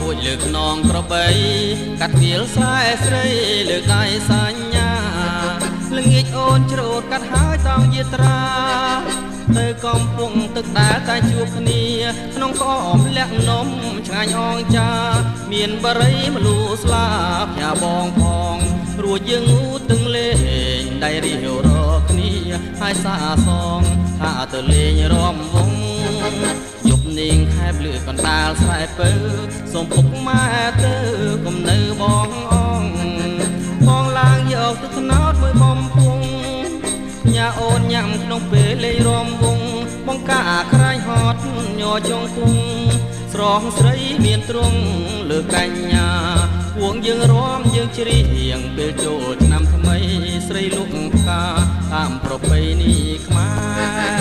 អួចលើកនងក្របីកាត់វាលស្រែស្រីលើកដៃសញ្ញាល្ងាចអូនច្រូតកាត់ហើយតង់យាត្រាទៅកំពុងទឹកដែលតែជួបគ្នាក្នុងក្អមលាក់នំឆ្ងាញ់អងចាមានបរិយមលូស្លាបញ៉ាបងផងរួចយើងងូទឹងលេងដៃរៀវរកគ្នាហើយសាសងថាទៅលេងរំវងយប់នាងខែបលឺកណ្ដាលស្រែពើសូមពុកម៉ែទៅកុំនៅបងអងបងឡើងយកទឹកថ្នោតមួយបំពង់ញ៉ាអូនញ៉ាំក្នុងពេលលេងរំវងបងកាក្រែងហត់ញ័រចងគង់ស្រស់ស្រីមានទ្រង់លើកញ្ញា ពួកយើងរំយើងច្រៀងពេលចូលឆ្នាំថ្មីស្រីលុកផ្កាតាមប្រពៃណីខ្មែរ